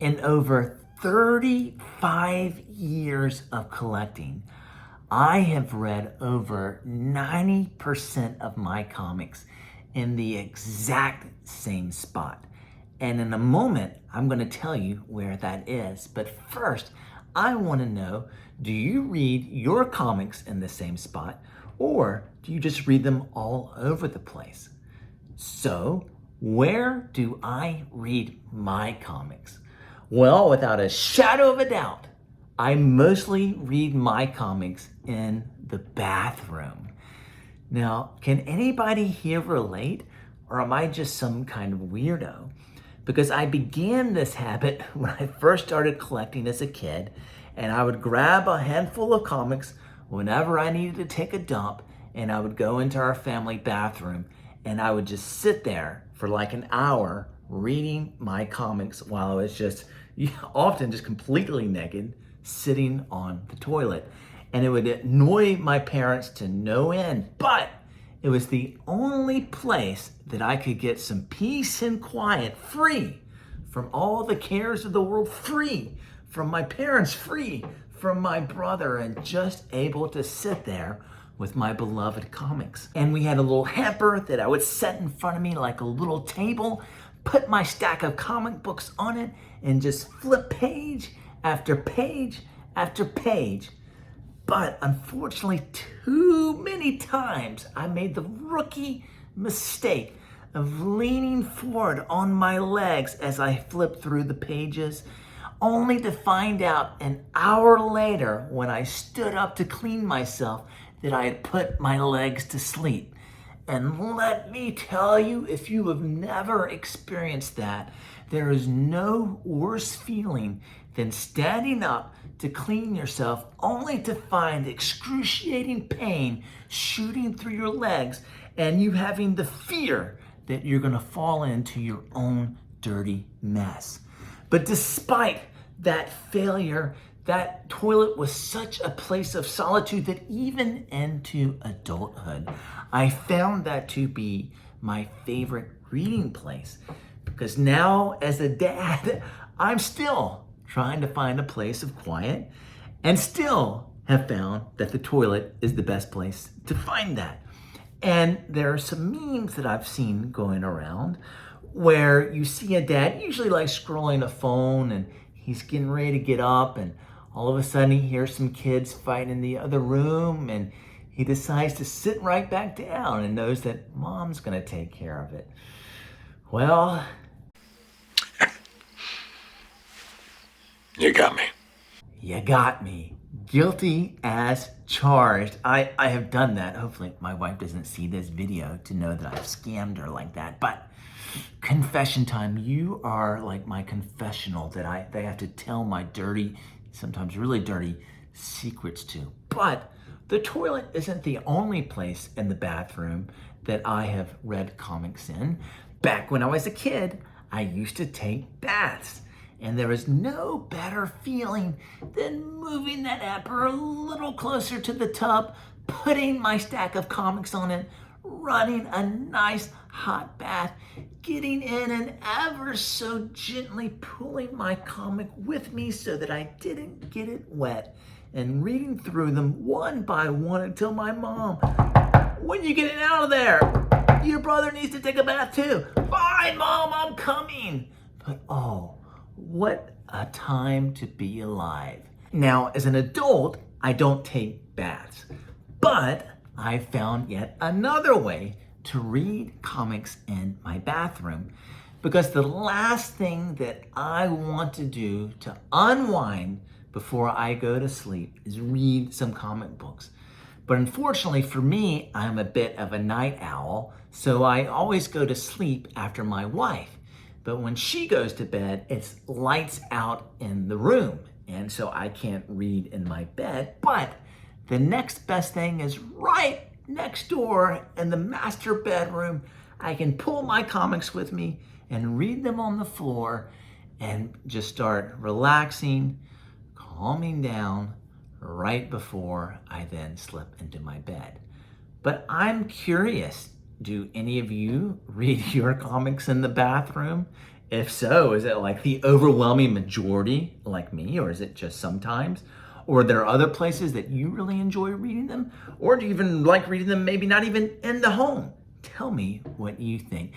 In over 35 years of collecting, I have read over 90% of my comics in the exact same spot. And in a moment, I'm going to tell you where that is. But first, I want to know, do you read your comics in the same spot, or do you just read them all over the place? So, where do I read my comics? Well, without a shadow of a doubt, I mostly read my comics in the bathroom. Now, can anybody here relate, or am I just some kind of weirdo? Because I began this habit when I first started collecting as a kid, and I would grab a handful of comics whenever I needed to take a dump, and I would go into our family bathroom, and I would just sit there for like an hour reading my comics while I was just often just completely naked, sitting on the toilet. And it would annoy my parents to no end, but it was the only place that I could get some peace and quiet, free from all the cares of the world, free from my parents, free from my brother, and just able to sit there with my beloved comics. And we had a little hamper that I would set in front of me like a little table, put my stack of comic books on it, and just flip page after page after page. But unfortunately, too many times I made the rookie mistake of leaning forward on my legs as I flipped through the pages, only to find out an hour later when I stood up to clean myself that I had put my legs to sleep. And let me tell you, if you have never experienced that, there is no worse feeling than standing up to clean yourself only to find excruciating pain shooting through your legs and you having the fear that you're going to fall into your own dirty mess. But despite that failure, that toilet was such a place of solitude that even into adulthood, I found that to be my favorite reading place. Because now, as a dad, I'm still trying to find a place of quiet and still have found that the toilet is the best place to find that. And there are some memes that I've seen going around where you see a dad usually like scrolling a phone and he's getting ready to get up, and all of a sudden he hears some kids fighting in the other room, and he decides to sit right back down and knows that mom's gonna take care of it. Well, You got me. you got me. Guilty as charged. I have done that. Hopefully my wife doesn't see this video to know that I've scammed her like that. But confession time. You are like my confessional that they have to tell my dirty, sometimes really dirty secrets to. But the toilet isn't the only place in the bathroom that I have read comics in. Back when I was a kid, I used to take baths. And there is no better feeling than moving that hamper a little closer to the tub, putting my stack of comics on it, running a nice hot bath, getting in and ever so gently pulling my comic with me so that I didn't get it wet, and reading through them one by one until my mom, "When you getting out of there? Your brother needs to take a bath too." "Fine, Mom, I'm coming." But oh, what a time to be alive. Now, as an adult, I don't take baths, but I found yet another way to read comics in my bathroom, because the last thing that I want to do to unwind before I go to sleep is read some comic books. But unfortunately for me, I'm a bit of a night owl, so I always go to sleep after my wife. But when she goes to bed, it's lights out in the room, and so I can't read in my bed. But the next best thing is right next door in the master bedroom. I can pull my comics with me and read them on the floor and just start relaxing, calming down right before I then slip into my bed. But I'm curious, do any of you read your comics in the bathroom? If so, is it like the overwhelming majority like me, or is it just sometimes? Or are there other places that you really enjoy reading them? Or do you even like reading them maybe not even in the home? Tell me what you think.